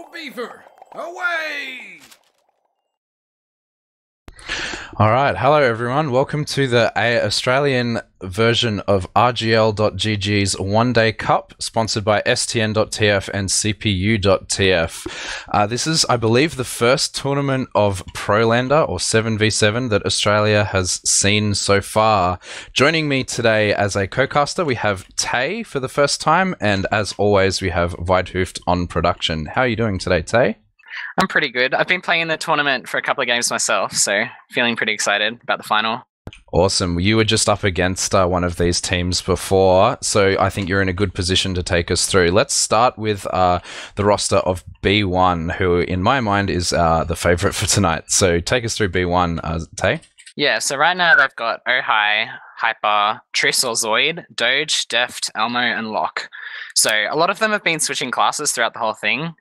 Go Beaver! Away! Alright, hello everyone. Welcome to the Australian version of RGL.GG's One Day Cup, sponsored by STN.TF and CPU.TF. This is, I believe, the first tournament of Prolander, or 7v7, that Australia has seen so far. Joining me today as a co-caster, we have Tay for the first time, and as always, we have Wiethoofd on production. How are you doing today, Tay? I'm pretty good. I've been playing in the tournament for a couple of games myself, so feeling pretty excited about the final. Awesome. You were just up against one of these teams before, so I think you're in a good position to take us through. Let's start with the roster of B1, who in my mind is the favourite for tonight. So take us through B1, Tay. Yeah, so right now they've got Ohai, Hyper, Triss or Zoid, Doge, Deft, Elmo, and Locke. So a lot of them have been switching classes throughout the whole thing.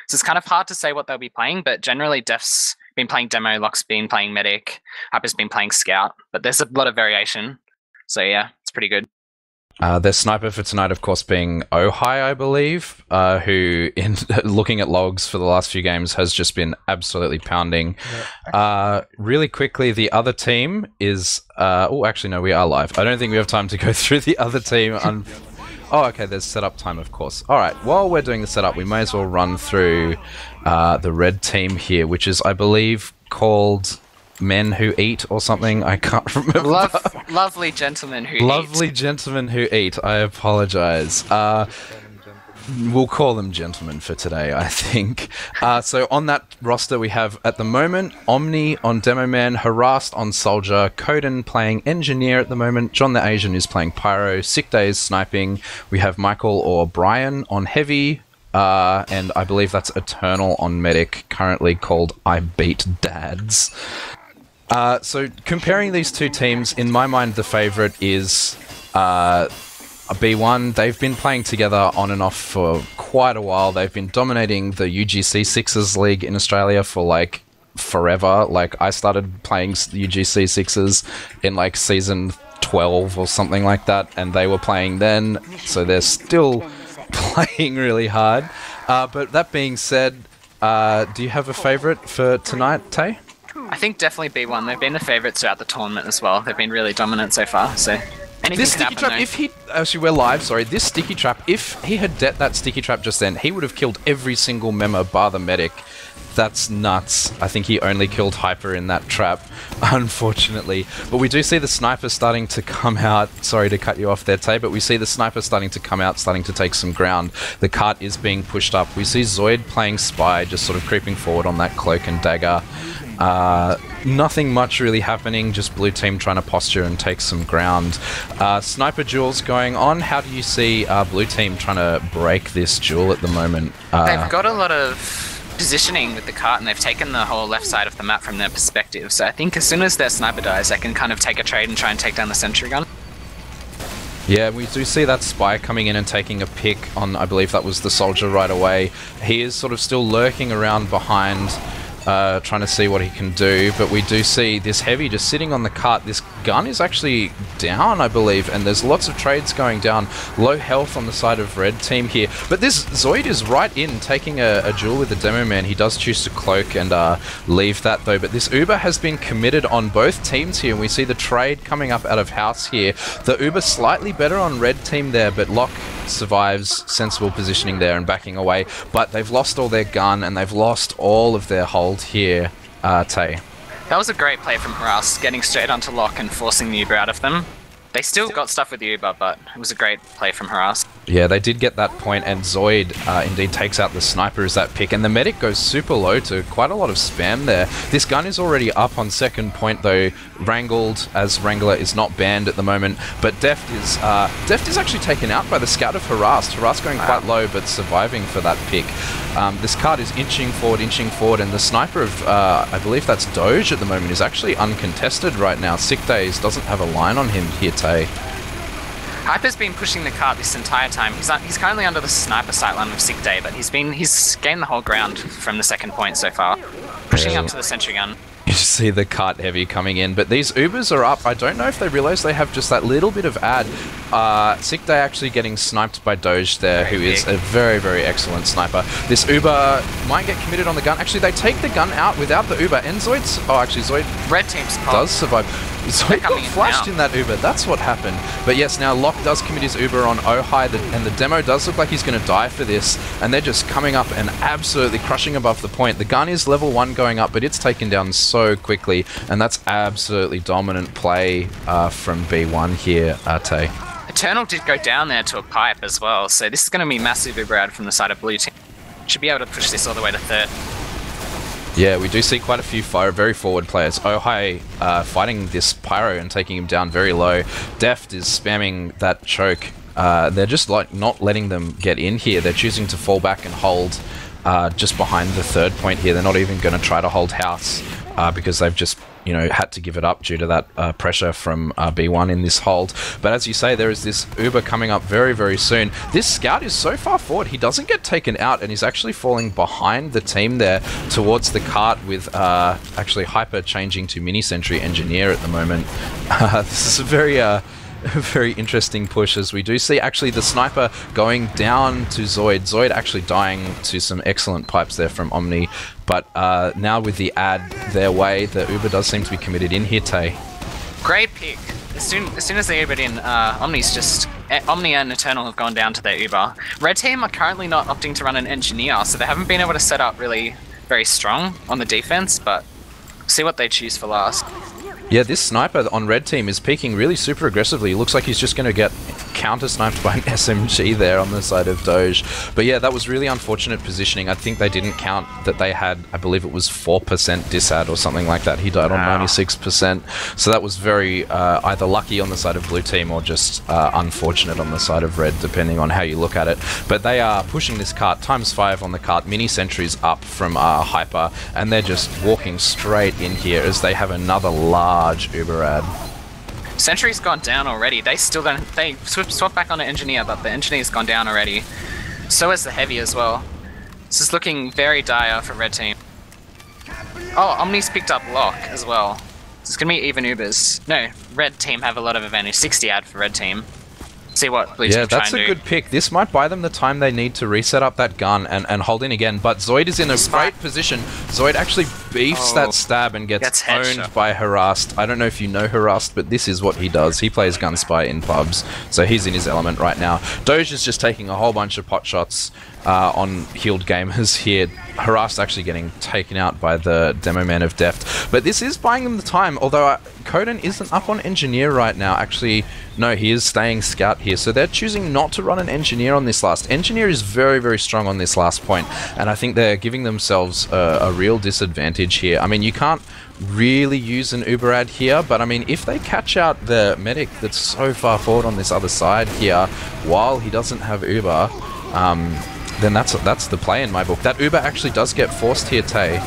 So it's kind of hard to say what they'll be playing, but generally Deft's been playing Demo, Locke's been playing Medic, Hyper's been playing Scout, but there's a lot of variation. So yeah, it's pretty good. Their sniper for tonight, of course, being Ohai, I believe, who, in looking at logs for the last few games, has just been absolutely pounding. Yeah. Really quickly, the other team is... oh, actually, no, we are live. I don't think we have time to go through the other team. Oh, okay, there's setup time, of course. All right, while we're doing the setup, we may as well run through the red team here, which is, I believe, called Men Who Eat or something. I can't remember. Lovely Gentlemen Who Eat. Lovely Gentlemen Who Eat. I apologize. We'll call them gentlemen for today, I think. So on that roster, we have, at the moment, Omni on Demo Man, Harassed on Soldier, Coden playing Engineer at the moment, John the Asian is playing Pyro, Sick Days sniping, we have Michael or Brian on Heavy, and I believe that's Eternal on Medic, currently called I Beat Dads. So comparing these two teams, in my mind, the favourite is... B1, they've been playing together on and off for quite a while. They've been dominating the UGC Sixes League in Australia for like forever. Like I started playing UGC Sixes in like season 12 or something like that, and they were playing then, so they're still playing really hard. But that being said, do you have a favourite for tonight, Tay? I think definitely B1. They've been the favourites throughout the tournament as well. They've been really dominant so far, so... This sticky trap, if he... Actually, we're live, sorry. This sticky trap, if he had det that sticky trap just then, he would have killed every single member bar the Medic. That's nuts. I think he only killed Hyper in that trap, unfortunately. But we do see the sniper starting to come out. Sorry to cut you off there, Tay, but we see the sniper starting to come out, starting to take some ground. The cart is being pushed up. We see Zoid playing Spy, just sort of creeping forward on that cloak and dagger. Nothing much really happening, just blue team trying to posture and take some ground. Sniper duels going on. How do you see blue team trying to break this duel at the moment? They've got a lot of positioning with the cart, and they've taken the whole left side of the map from their perspective. So I think as soon as their sniper dies, they can kind of take a trade and try and take down the sentry gun. Yeah, we do see that Spy coming in and taking a pick on, I believe that was the Soldier right away. He is sort of still lurking around behind, trying to see what he can do, but we do see this Heavy just sitting on the cart. This gun is actually down, I believe, and there's lots of trades going down. Low health on the side of red team here, but this Zoid is right in, taking a duel with the Demo Man. He does choose to cloak and leave that though, but this Uber has been committed on both teams here, and we see the trade coming up out of house here. The Uber slightly better on red team there, but Locke survives, sensible positioning there and backing away, but they've lost all their gun and they've lost all of their hold here, Tay. That was a great play from Harass, getting straight onto Locke and forcing the Uber out of them. They still got stuff with the Uber, but it was a great play from Harass. Yeah, they did get that point, and Zoid indeed takes out the sniper as that pick, and the Medic goes super low to quite a lot of spam there. This gun is already up on second point though, wrangled, as Wrangler is not banned at the moment, but Deft is actually taken out by the scout of Harassed. Harassed going quite low, but surviving for that pick. This card is inching forward, and the sniper of, I believe that's Doge at the moment, is actually uncontested right now. Sick Days doesn't have a line on him here, Tay. Hyper's been pushing the cart this entire time. He's currently under the sniper sightline of Sick Day, but he's gained the whole ground from the second point so far, pushing up to the sentry gun. You see the cart heavy coming in, but these Ubers are up. I don't know if they realize they have just that little bit of ad. Sick Day actually getting sniped by Doge there, who is a very, very excellent sniper. This Uber might get committed on the gun. Actually, they take the gun out without the Uber. And Zoid's... Oh, actually, Zoid Red team's does survive. Zoid got flashed in that Uber. That's what happened. But yes, now Locke does commit his Uber on Ohai, and the demo does look like he's going to die for this. And they're just coming up and absolutely crushing above the point. The gun is level 1 going up, but it's taken down so quickly. And that's absolutely dominant play from B1 here, Tay. Eternal did go down there to a pipe as well, so this is going to be massive Uber ad from the side of blue team. Should be able to push this all the way to third. Yeah, we do see quite a few very forward players. Ohai fighting this Pyro and taking him down very low. Deft is spamming that choke. They're just like not letting them get in here. They're choosing to fall back and hold just behind the third point here. They're not even going to try to hold house because they've just, you know, had to give it up due to that pressure from B1 in this hold. But as you say, there is this Uber coming up very, very soon. This Scout is so far forward, he doesn't get taken out, and he's actually falling behind the team there towards the cart with actually Hyper changing to Mini Sentry Engineer at the moment. This is a very interesting push, as we do see actually the sniper going down to Zoid. Zoid actually dying to some excellent pipes there from Omni. But now with the ad their way, the Uber does seem to be committed in here, Tay. Great pick. As soon as they Ubered in, Omni's just... Omni and Eternal have gone down to their Uber. Red team are currently not opting to run an Engineer, so they haven't been able to set up really very strong on the defense, but see what they choose for last. Yeah, this sniper on red team is peeking really super aggressively. It looks like he's just going to get counter-sniped by an SMG there on the side of Doge. But yeah, that was really unfortunate positioning. I think they didn't count that they had, I believe it was 4% disad or something like that. He died on 96%. So that was very either lucky on the side of blue team or just unfortunate on the side of red, depending on how you look at it. But they are pushing this cart ×5 on the cart. Mini sentries up from Hyper, and they're just walking straight in here as they have another large Uber ad. Sentry's gone down already. They still don't... They swap back on an Engineer, but the Engineer's gone down already. So is the Heavy as well. This is looking very dire for red team. Oh, Omni's picked up Lock as well. So it's going to be even Ubers. No, red team have a lot of advantage. 60 ad for red team. See what blue team try and do. Yeah, that's a good pick. This might buy them the time they need to reset up that gun and hold in again. But Zoid is in a great position. Zoid actually beefs that stab and gets owned by Harassed. I don't know if you know Harassed, but this is what he does. He plays Gunspy in pubs, so he's in his element right now. Doge is just taking a whole bunch of pot shots on healed gamers here. Harassed actually getting taken out by the Demo Man of Deft. But this is buying them the time, although Coden isn't up on Engineer right now. Actually, no, he is staying Scout here. So they're choosing not to run an Engineer on this last. Engineer is very, very strong on this last point, and I think they're giving themselves a real disadvantage here. I mean, you can't really use an Uber ad here, but I mean, if they catch out the medic that's so far forward on this other side here, while he doesn't have Uber, then that's the play in my book. That Uber actually does get forced here, Tay.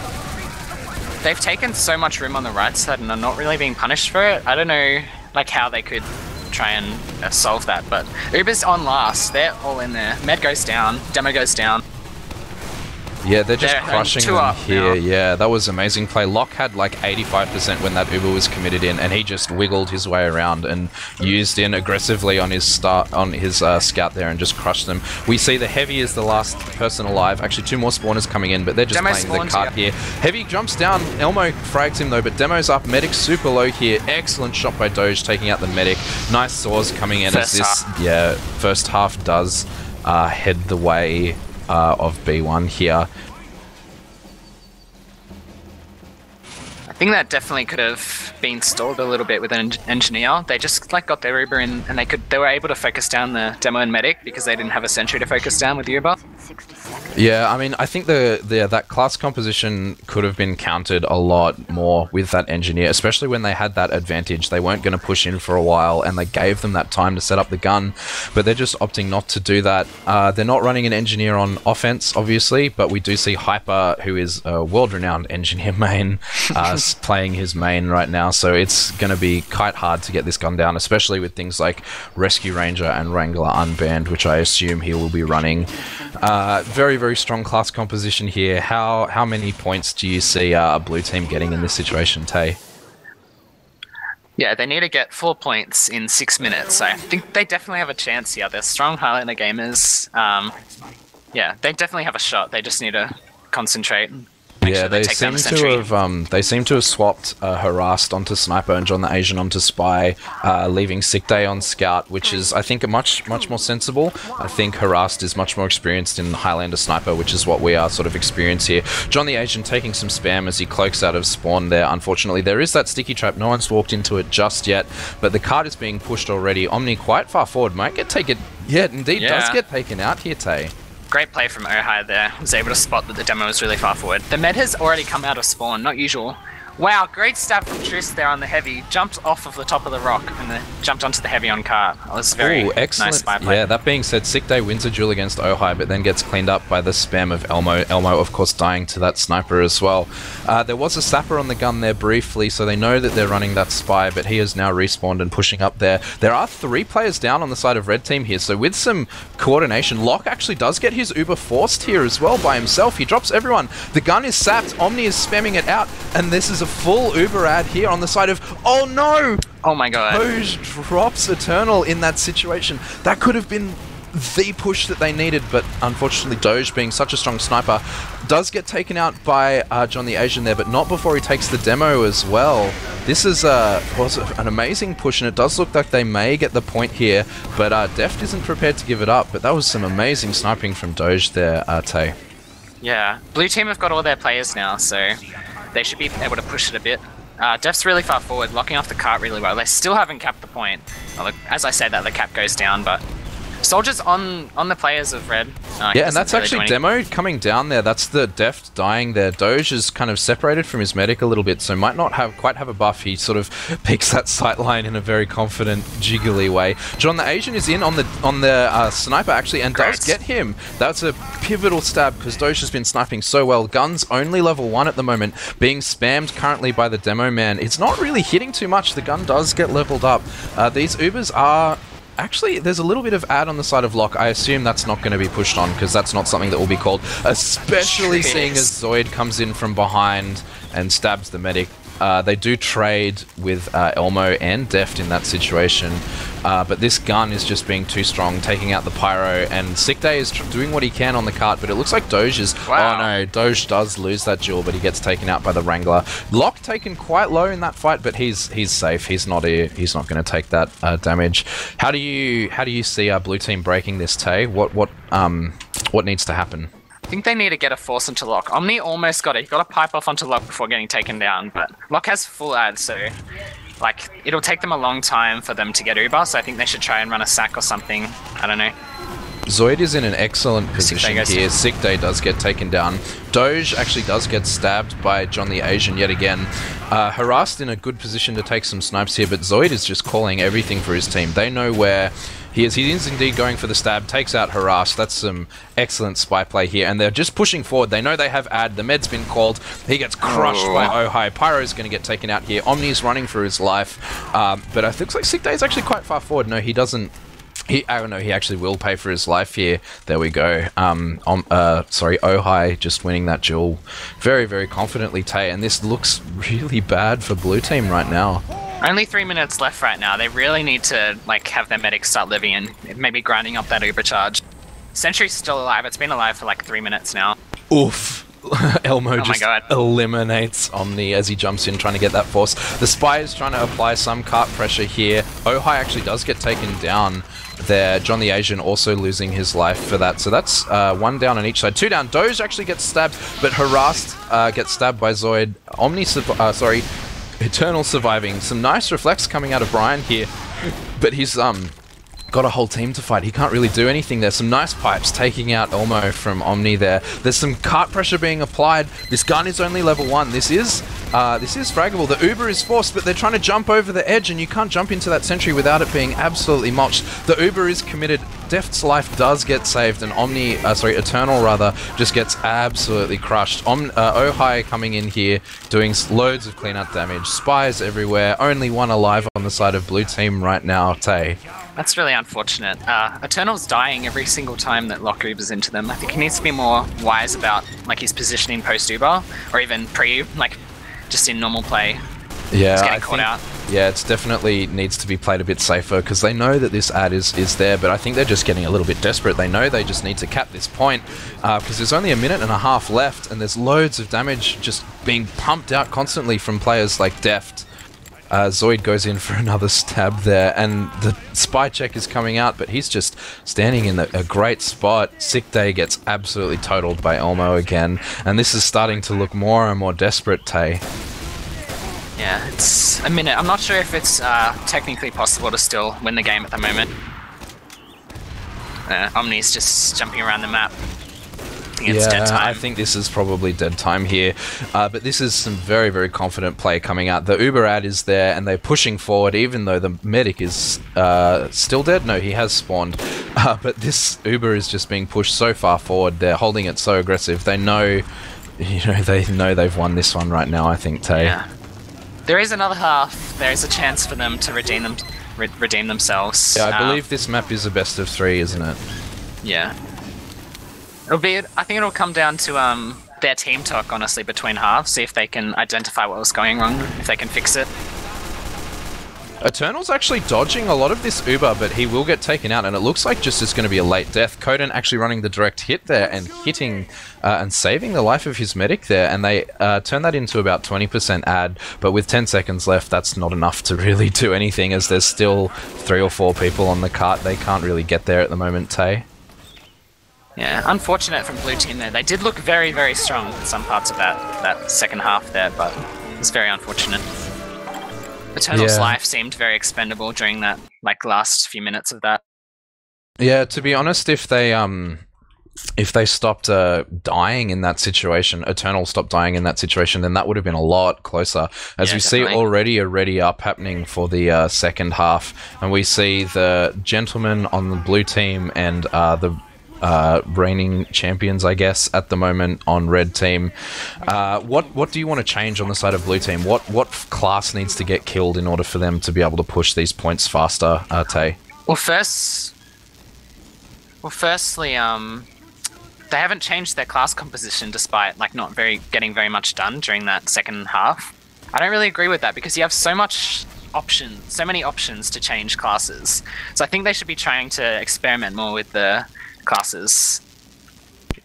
They've taken so much room on the right side and are not really being punished for it. I don't know like how they could try and solve that, but Uber's on last. They're all in there. Med goes down, Demo goes down. Yeah, they're just crushing them here. Yeah, that was amazing play. Locke had like 85% when that Uber was committed in, and he just wiggled his way around and used in aggressively on his scout there and just crushed them. We see the Heavy is the last person alive. Actually, 2 more spawners coming in, but they're just playing the cart here. Heavy jumps down. Elmo frags him though, but Demo's up. Medic's super low here. Excellent shot by Doge taking out the medic. Nice saws coming in as this first half does head the way of B1 here. I think that definitely could have been stalled a little bit with an Engineer. They just like got their Uber in, and they were able to focus down the Demo and Medic because they didn't have a Sentry to focus down with the Uber. Yeah, I mean, I think that class composition could have been counted a lot more with that Engineer, especially when they had that advantage. They weren't going to push in for a while, and they gave them that time to set up the gun, but they're just opting not to do that. They're not running an Engineer on offense, obviously, but we do see Hyper, who is a world-renowned Engineer main, is playing his main right now, so it's going to be quite hard to get this gun down, especially with things like Rescue Ranger and Wrangler unbanned, which I assume he will be running. Very, very strong class composition here. How many points do you see blue team getting in this situation, Tay? Yeah, they need to get 4 points in 6 minutes. I think they definitely have a chance here. They're strong Highlander gamers. Yeah, they definitely have a shot. They just need to concentrate. Yeah, they seem to have swapped Harassed onto Sniper and John the Asian onto Spy, leaving Sick Day on Scout, which is, I think, much more sensible. I think Harassed is much more experienced in Highlander Sniper, which is what we are sort of experienced here. John the Asian taking some spam as he cloaks out of spawn there. Unfortunately, there is that sticky trap. No one's walked into it just yet, but the cart is being pushed already. Omni quite far forward. Might get taken... Yeah, indeed, does get taken out here, Tay. Great play from Ohio there. Was able to spot that the demo was really far forward. The med has already come out of spawn, not usual. Wow, great stab from Triss there on the heavy. Jumped off of the top of the rock and then jumped onto the heavy on cart. That was very excellent. Nice spy play. Yeah, that being said, Sick Day wins a duel against Ohio, but then gets cleaned up by the spam of Elmo. Elmo, of course, dying to that sniper as well. There was a sapper on the gun there briefly, so they know that they're running that spy, but he has now respawned and pushing up there. There are 3 players down on the side of red team here, so with some coordination, Locke actually does get his Uber forced here as well by himself. He drops everyone. The gun is sapped. Omni is spamming it out, and this is a full Uber ad here on the side of... Oh no! Oh my god. Doge drops Eternal in that situation. That could have been the push that they needed, but unfortunately Doge, being such a strong sniper, does get taken out by John the Asian there, but not before he takes the demo as well. This is was an amazing push, and it does look like they may get the point here, but Deft isn't prepared to give it up, but that was some amazing sniping from Doge there, Tay. Yeah, blue team have got all their players now, so they should be able to push it a bit. Deft's really far forward, locking off the cart really well. They still haven't capped the point. Well, as I said that, the cap goes down, but Soldier's on the players of red. Yeah, and that's really actually Demo coming down there. That's the Deft dying there. Doge is kind of separated from his medic a little bit, so might not quite have a buff. He sort of peeks that sight line in a very confident, jiggly way. John the Asian is in on the sniper actually, and does get him. That's a pivotal stab because Doge has been sniping so well. Gun's only level 1 at the moment, being spammed currently by the Demo man. It's not really hitting too much. The gun does get leveled up. These Ubers are... Actually, there's a little bit of ad on the side of Locke. I assume that's not going to be pushed on because that's not something that will be called, especially seeing as Zoid comes in from behind and stabs the medic. They do trade with Elmo and Deft in that situation, but this gun is just being too strong, taking out the Pyro, and Sick Day is doing what he can on the cart, but it looks like Doge is... Wow. Oh no, Doge does lose that duel, but he gets taken out by the Wrangler. Locke taken quite low in that fight, but he's safe. He's not going to take that damage. How do you see blue team breaking this, Tay? What needs to happen? I think they need to get a force into Locke. Omni almost got it. He got a pipe off onto Locke before getting taken down, but Locke has full ad, so like it'll take them a long time for them to get Uber, so I think they should try and run a sack or something. I don't know. Zoid is in an excellent position here. Sick Day does get taken down. Doge actually does get stabbed by John the Asian yet again. Harassed in a good position to take some snipes here, but Zoid is just calling everything for his team. They know where he is. He is indeed going for the stab, takes out Harassed. That's some excellent spy play here, and they're just pushing forward. They know they have ad. The med's been called. He gets crushed by Ohio. Pyro's going to get taken out here. Omni's running for his life, but it looks like Sick Day is actually quite far forward. No, he doesn't. I don't know, he actually will pay for his life here. There we go. Sorry, Ohio just winning that duel very, very confidently, Tay, and this looks really bad for blue team right now. Only 3 minutes left right now. They really need to like have their medics start living and maybe grinding up that Uber charge. Sentry's still alive. It's been alive for like 3 minutes now. Oof. Elmo just eliminates Omni as he jumps in trying to get that force. The Spy is trying to apply some cart pressure here. Ohio actually does get taken down there. John the Asian also losing his life for that. So that's 1 down on each side. 2 down. Doge actually gets stabbed, but Harassed gets stabbed by Zoid. Omni, Eternal surviving. Some nice reflex coming out of Brian here, but he's got a whole team to fight. He can't really do anything. There's some nice pipes taking out Elmo from Omni there. There's some cart pressure being applied. This gun is only level 1. This is fraggable. The Uber is forced, but they're trying to jump over the edge, and you can't jump into that sentry without it being absolutely mulched. The Uber is committed Deft's life does get saved, and Eternal rather, just gets absolutely crushed. Ohai coming in here, doing loads of clean-up damage. Spies everywhere, only one alive on the side of blue team right now, Tay. That's really unfortunate. Eternal's dying every single time that Locke Ubers into them. I think he needs to be more wise about like his positioning post-Uber, or even like just in normal play. Yeah, He's getting caught out. Yeah, it's definitely needs to be played a bit safer because they know that this ad is there, but I think they're just getting a little bit desperate. They know they just need to cap this point because there's only a minute and a half left, and there's loads of damage just being pumped out constantly from players like Deft. Zoid goes in for another stab there, and the spy check is coming out, but he's just standing in a great spot. Sick Day gets absolutely totaled by Elmo again, and this is starting to look more and more desperate, Tay. Yeah, it's a minute. I'm not sure if it's technically possible to still win the game at the moment. Omni's just jumping around the map. I think it's dead time. I think this is probably dead time here. But this is some very, very confident play coming out. The Uber ad is there, and they're pushing forward, even though the medic is still dead. No, he has spawned. But this Uber is just being pushed so far forward. They're holding it so aggressive. They know, they know they've won this one right now, I think, Tay. Yeah. There is another half. There is a chance for them to redeem themselves. Yeah, I believe this map is a best of 3, isn't it? Yeah. I think it'll come down to their team talk, honestly, between halves. See if they can identify what was going wrong, if they can fix it. Eternal's actually dodging a lot of this Uber, but he will get taken out, and it looks like just it's going to be a late death. Koden actually running the direct hit there and hitting and saving the life of his medic there, and they turn that into about 20% ad, but with 10 seconds left, that's not enough to really do anything, as there's still 3 or 4 people on the cart. They can't really get there at the moment, Tay. Yeah, unfortunate from blue team there. They did look very, very strong in some parts of that second half there, but it's very unfortunate. Eternal's life seemed very expendable during that last few minutes of that. Yeah, to be honest, if they stopped dying in that situation, Eternal stopped dying in that situation, then that would have been a lot closer. As we see already a ready up happening for the second half, and we see the gentleman on the blue team and the reigning champions, I guess, at the moment on red team. What do you want to change on the side of blue team? What class needs to get killed in order for them to be able to push these points faster, Tay? Well, firstly, they haven't changed their class composition despite not getting very much done during that second half. I don't really agree with that because you have so many options to change classes. So I think they should be trying to experiment more with the classes,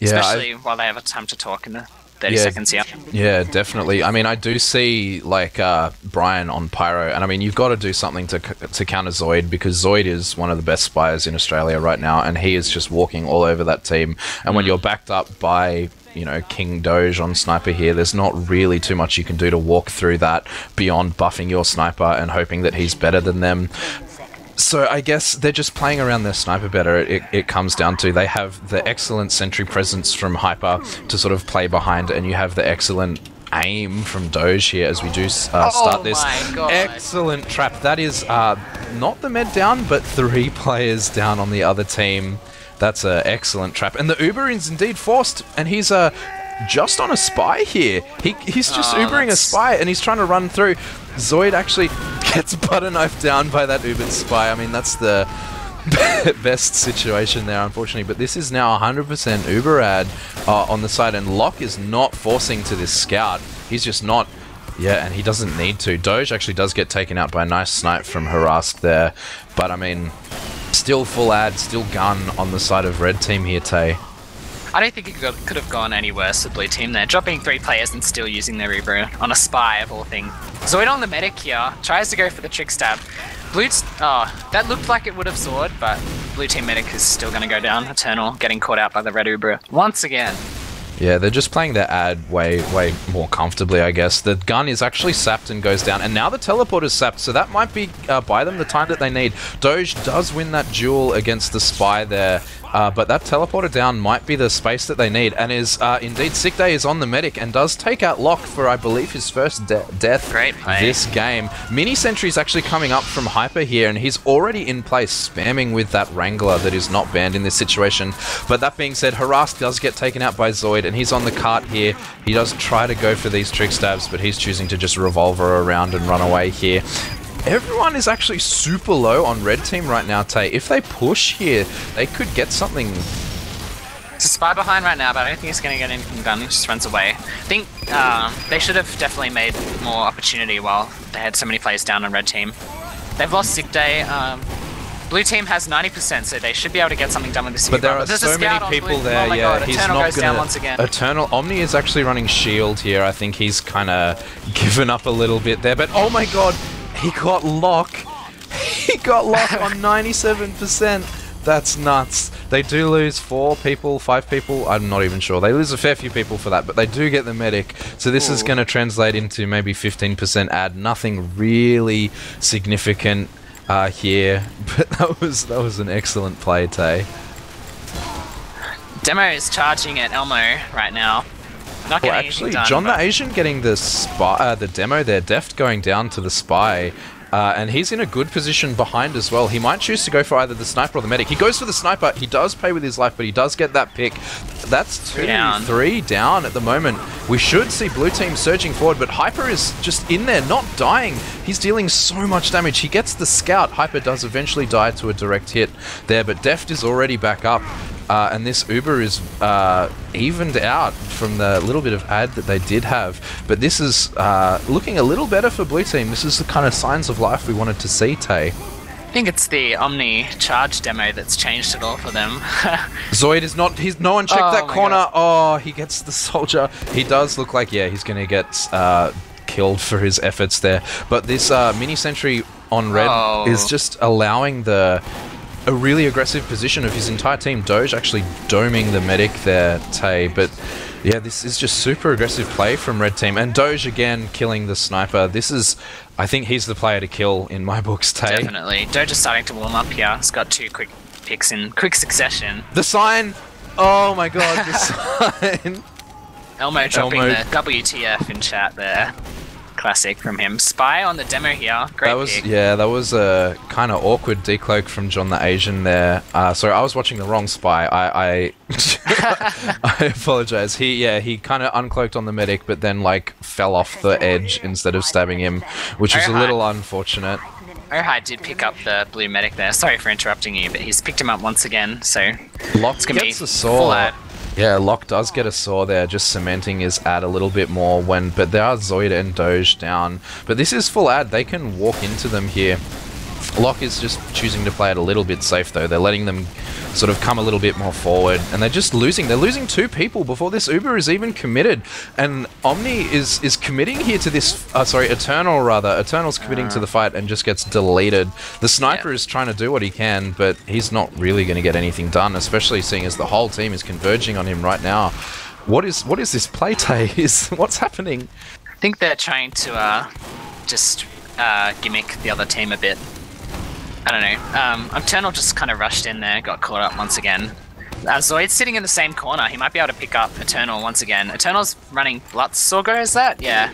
especially while they have a time to talk in the 30 seconds here. Yeah, definitely. I mean, I do see Brian on Pyro, and I mean, you've got to do something to counter Zoid, because Zoid is one of the best spies in Australia right now, and he is just walking all over that team. And when you're backed up by King Doge on Sniper here, there's not really too much you can do to walk through that beyond buffing your Sniper and hoping that he's better than them. So I guess they're just playing around their Sniper better. It comes down to they have the excellent sentry presence from Hyper to sort of play behind, and you have the excellent aim from Doge here as we do start this excellent trap. That is not the med down, but 3 players down on the other team. That's an excellent trap. And the Uber is indeed forced, and he's just on a spy here. He's just Ubering a spy, and he's trying to run through. Zoid actually gets butter knifed down by that Ubered spy. I mean, that's the best situation there, unfortunately. But this is now 100% Uber ad on the side, and Locke is not forcing to this scout. He's just not. Yeah, and he doesn't need to. Doge actually does get taken out by a nice snipe from Harask there. But, I mean, still full ad, still gun on the side of red team here, Tay. I don't think it could have gone any worse with blue team there. Dropping 3 players and still using their Uber on a spy of all things. Zoid on the medic here, tries to go for the trick stab. That looked like it would have soared, but blue team medic is still going to go down. Eternal getting caught out by the red Uber once again. Yeah, they're just playing their ad way more comfortably, I guess. The gun is actually sapped and goes down, and now the teleport is sapped, so that might be buy them the time that they need. Doge does win that duel against the Spy there, but that teleporter down might be the space that they need, and is indeed Sick Day is on the medic and does take out Lock for, I believe, his first death this game. Mini Sentry's actually coming up from Hyper here, and he's already in place, spamming with that Wrangler that is not banned in this situation. But that being said, Harass does get taken out by Zoid, and he's on the cart here. He does try to go for these trick stabs, but he's choosing to just revolver around and run away here. Everyone is actually super low on red team right now, Tay. If they push here, they could get something. It's a Spy behind right now, but I don't think he's going to get anything done. He just runs away. I think they should have definitely made more opportunity while they had so many players down on red team. They've lost Sick Day. Blue team has 90%, so they should be able to get something done with this. But there are so many people there. Oh yeah, God, he's Eternal not goes down once again. Eternal Omni is actually running shield here. I think he's kind of given up a little bit there. But oh my God, he got Lock. He got Lock on 97%. That's nuts. They do lose 4 people, 5 people. I'm not even sure. They lose a fair few people for that, but they do get the medic. So this is going to translate into maybe 15% ad. Nothing really significant here, but that was an excellent play, Tay. Demo is charging at Elmo right now. Not getting actually, done, John the Asian getting the spy, the demo there, Deft going down to the Spy. And he's in a good position behind as well. He might choose to go for either the sniper or the medic. He goes for the sniper. He does pay with his life, but he does get that pick. That's 3 down at the moment. We should see blue team surging forward, but Hyper is just in there, not dying. He's dealing so much damage. He gets the scout. Hyper does eventually die to a direct hit there, but Deft is already back up. And this Uber is evened out from the little bit of ad that they did have. But this is looking a little better for blue team. This is the kind of signs of life we wanted to see, Tay. I think it's the Omni charge demo that's changed it all for them. Zoid is not... no one checked that corner. God. Oh, he gets the soldier. He does look like, yeah, he's going to get killed for his efforts there. But this mini sentry on red is just allowing a really aggressive position of his entire team. Doge actually doming the medic there, Tay, but yeah, this is just super aggressive play from red team. And Doge again killing the sniper. This is, I think he's the player to kill in my books, Tay. Definitely. Doge is starting to warm up here. He's got 2 quick picks in quick succession. The sign! Oh my God, the sign! Elmo dropping the WTF in chat there. Classic from him. Spy on the demo here. Great pick. Yeah, that was a kind of awkward decloak from John the Asian there. Sorry, I was watching the wrong Spy. I apologize. He kind of uncloaked on the medic, but then like fell off the edge instead of stabbing him, which is a little unfortunate. Ohai did pick up the blue medic there. Sorry for interrupting you, but he's picked him up once again, so Lock gets a saw. Yeah, Locke does get a saw there, just cementing his ad a little bit more but there are Zoid and Doge down. But this is full ad, they can walk into them here. Locke is just choosing to play it a little bit safe though. They're letting them sort of come a little bit more forward, and they're just losing. They're losing 2 people before this Uber is even committed. And Omni is committing here to this, Eternal rather. Eternal's committing to the fight and just gets deleted. The sniper is trying to do what he can, but he's not really going to get anything done, especially seeing as the whole team is converging on him right now. What is this play, Tay? What's happening? I think they're trying to just gimmick the other team a bit. I don't know. Eternal just kind of rushed in there, got caught up once again. Zoid's sitting in the same corner. He might be able to pick up Eternal once again. Eternal's running Bloodsorger, is that? Yeah.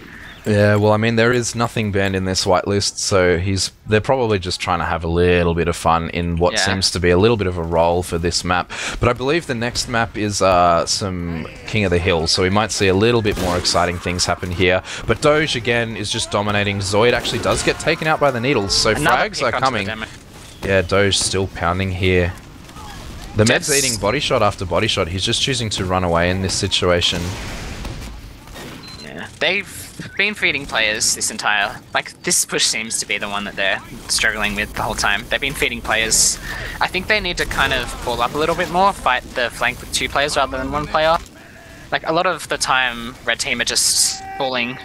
Yeah, well, I mean, there is nothing banned in this whitelist, so they're probably just trying to have a little bit of fun in what seems to be a little bit of a role for this map. But I believe the next map is some King of the Hill, so we might see a little bit more exciting things happen here. But Doge, again, is just dominating. Zoid actually does get taken out by the needles, so frags are coming. Yeah, Doge still pounding here. The Med's eating body shot after body shot. He's just choosing to run away in this situation. Yeah, they've been feeding players this this push seems to be the one that they're struggling with the whole time. They've been feeding players. I think they need to kind of pull up a little bit more, fight the flank with 2 players rather than 1 player. Like, a lot of the time, red team are just falling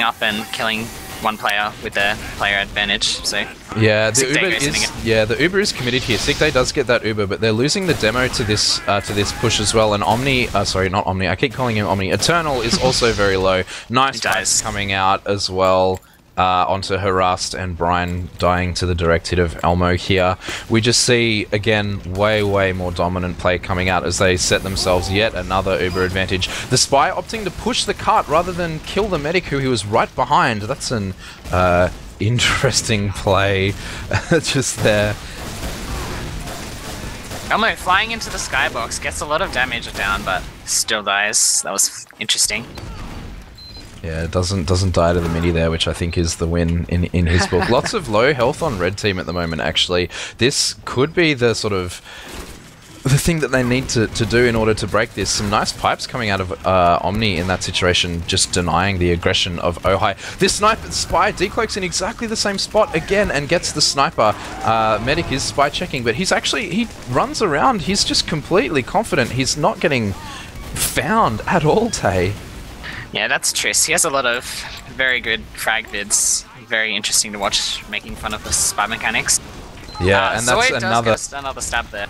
up and killing one player with their player advantage. So yeah, the Sick Day Uber goes in again. the Uber is committed here. Sick Day does get that Uber, but they're losing the demo to this push as well. And Omni, sorry, not Omni. I keep calling him Omni. Eternal is also very low. Nice dice coming out as well. Onto Harassed and Brian dying to the direct hit of Elmo here. We just see, again, way more dominant play coming out as they set themselves yet another Uber advantage. The Spy opting to push the cart rather than kill the medic who he was right behind. That's an interesting play just there. Elmo flying into the skybox gets a lot of damage down, but still dies. That was interesting. Yeah, it doesn't die to the mini there, which I think is the win in his book. Lots of low health on red team at the moment, actually. This could be the sort of the thing that they need to do in order to break this. Some nice pipes coming out of Omni in that situation, just denying the aggression of Ojai. This sniper Spy decloaks in exactly the same spot again and gets the sniper. Medic is spy checking, but he runs around. He's just completely confident. He's not getting found at all, Tay. Yeah, that's Triss. He has a lot of very good frag vids. Very interesting to watch, making fun of the spy mechanics. Yeah, and that's another stab there.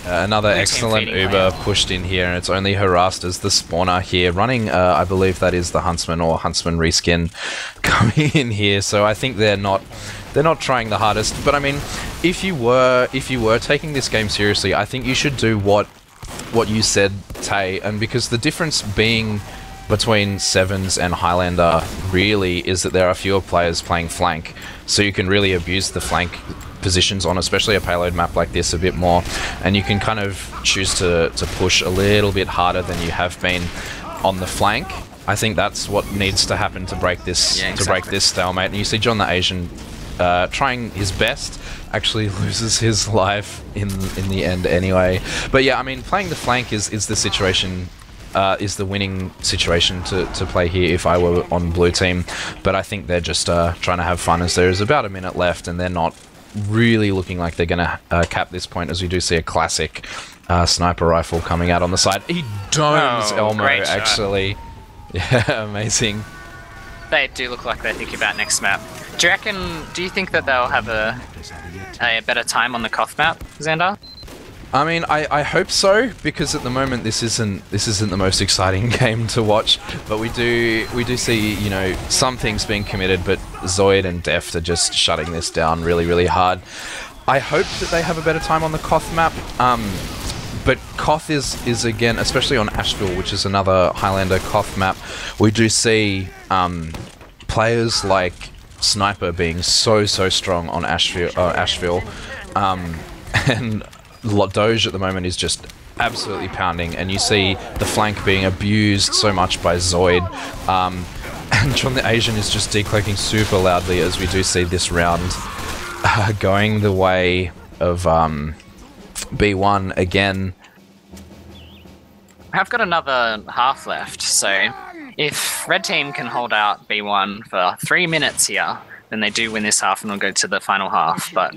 Another excellent Uber pushed in here, and it's only Harassed as the spawner here, running, I believe that is the Huntsman or Huntsman reskin coming in here. So I think they're not trying the hardest. But I mean, if you were taking this game seriously, I think you should do what you said, Tay, and because the difference being between Sevens and Highlander really is that there are fewer players playing flank, so you can really abuse the flank positions on especially a payload map like this a bit more, and you can kind of choose to push a little bit harder than you have been on the flank. I think that's what needs to happen to break this stalemate. And you see John the Asian trying his best, actually loses his life in the end anyway. But yeah, I mean, playing the flank is the situation. Is the winning situation to play here if I were on blue team, but I think they're just trying to have fun as there is about a minute left and they're not really looking like they're going to cap this point, as we do see a classic sniper rifle coming out on the side. He domes Elmo, actually. Yeah, amazing. They do look like they're thinking about next map. Do you think that they'll have a better time on the Koth map, Xander? I mean, I hope so, because at the moment this isn't the most exciting game to watch. But we do see, you know, some things being committed, but Zoid and Deft are just shutting this down really hard. I hope that they have a better time on the Koth map. But Koth is again, especially on Asheville, which is another Highlander Koth map, we do see players like Sniper being so strong on Asheville, and Doge at the moment is just absolutely pounding, and you see the flank being abused so much by Zoid, and John the Asian is just decloaking super loudly as we do see this round going the way of B1 again. I've got another half left, so if Red Team can hold out B1 for 3 minutes here, then they do win this half and they'll go to the final half, but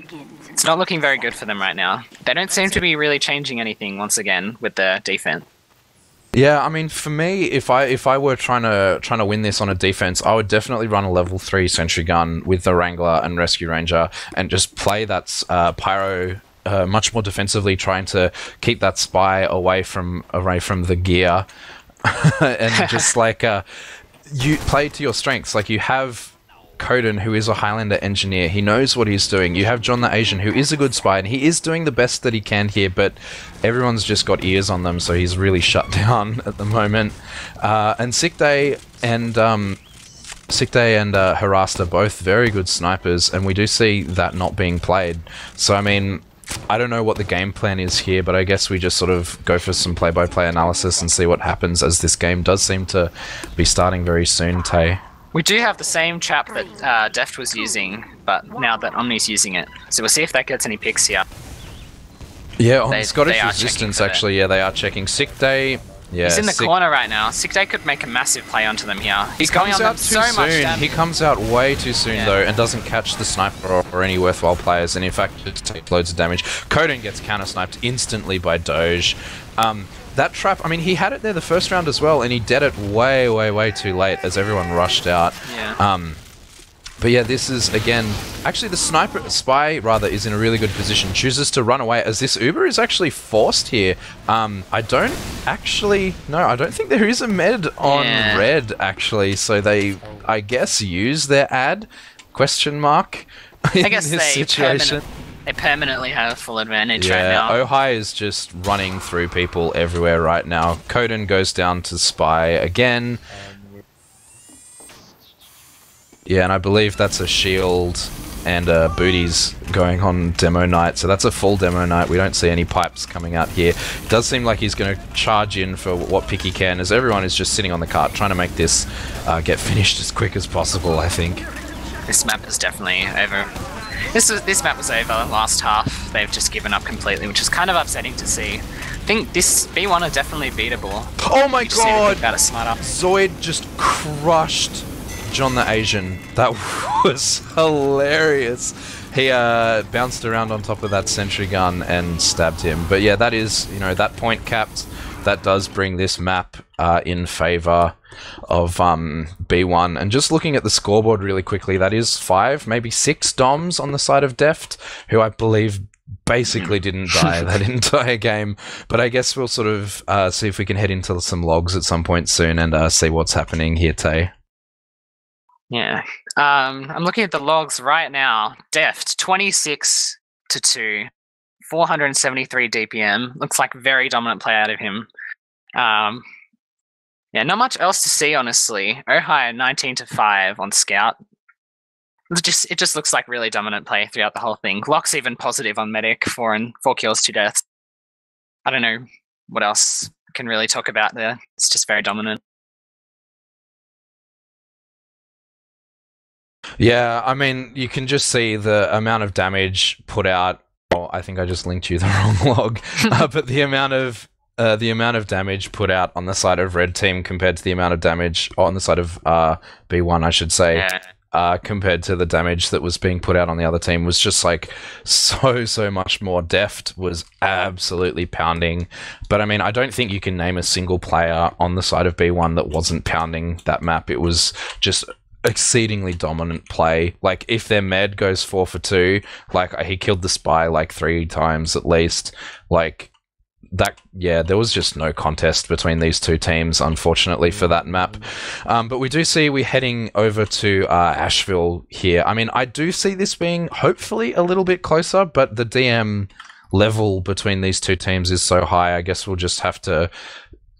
it's not looking very good for them right now. They don't seem to be really changing anything once again with their defense. Yeah, I mean, for me, if I were trying to win this on a defense, I would definitely run a level 3 sentry gun with the Wrangler and Rescue Ranger and just play that Pyro much more defensively, trying to keep that spy away from the gear, and just like you play to your strengths. Like, you have Coden, who is a Highlander engineer. He knows what he's doing. You have John the Asian, who is a good spy, and he is doing the best that he can here, but everyone's just got ears on them, so he's really shut down at the moment. And Sick Day and Harassed are both very good snipers, and we do see that not being played. So, I mean, I don't know what the game plan is here, but I guess we just sort of go for some play-by-play analysis and see what happens, as this game does seem to be starting very soon, Tay. We do have the same trap that Deft was using, but now that Omni's using it. So we'll see if that gets any picks here. Yeah, on Scottish Resistance, actually, yeah, they are checking. Sick Day, yeah. He's in the corner right now. Sick Day could make a massive play onto them here. He's going on them so much damage. He comes out way too soon, though, and doesn't catch the sniper or any worthwhile players, and in fact, just takes loads of damage. Coden gets counter-sniped instantly by Doge. That trap, I mean, he had it there the first round as well, and he dead it way too late as everyone rushed out. Yeah. But yeah, this is, again, actually the spy rather is in a really good position. Chooses to run away as this Uber is actually forced here. I don't think there is a med on red, actually. So they, I guess, use their ad, question mark, in I guess this situation. They permanently have full advantage right now. Ohai is just running through people everywhere right now. Koden goes down to spy again. Yeah, and I believe that's a shield and booties going on demo night. So that's a full demo night. We don't see any pipes coming out here. It does seem like he's going to charge in for what pick he can, as everyone is just sitting on the cart trying to make this get finished as quick as possible, I think. This map is definitely over. This map was over last half. They've just given up completely, which is kind of upsetting to see. I think this B1 are definitely beatable. Oh my god! Zoid just crushed John the Asian. That was hilarious. He bounced around on top of that sentry gun and stabbed him. But yeah, that is, you know, that point capped. That does bring this map in favor of B1. And just looking at the scoreboard really quickly, that is 5, maybe 6 DOMs on the side of Deft, who I believe basically didn't die that entire game. But I guess we'll sort of see if we can head into some logs at some point soon and see what's happening here, Tay. Yeah. I'm looking at the logs right now. Deft, 26-2. 473 DPM. Looks like very dominant play out of him. Yeah, not much else to see, honestly. Ohai 19-5 on Scout. It just looks like really dominant play throughout the whole thing. Lock's even positive on Medic, 4 kills, 2 deaths. I don't know what else I can really talk about there. It's just very dominant. Yeah, I mean, you can just see the amount of damage put out. Oh, I think I just linked you the wrong log. But the amount of damage put out on the side of red team compared to the amount of damage on the side of B1, I should say, compared to the damage that was being put out on the other team was just like so much more. Deft was absolutely pounding. But I mean, I don't think you can name a single player on the side of B1 that wasn't pounding that map. It was just exceedingly dominant play. Like, if their med goes 4 for 2, like, he killed the spy like 3 times at least. Like, that, yeah, there was just no contest between these two teams, unfortunately, for that map. But we do see we're heading over to Asheville here. I mean, I do see this being hopefully a little bit closer, but the DM level between these two teams is so high. I guess we'll just have to